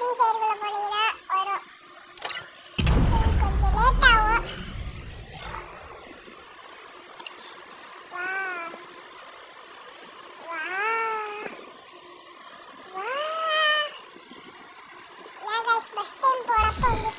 Free ஃபயருக்குள்ள போனீங்கன்னா வரும். கொஞ்சம் லேட் ஆகும். வா வா வா. நான் guys ஃபர்ஸ்ட் டைம் போறப்ப வந்து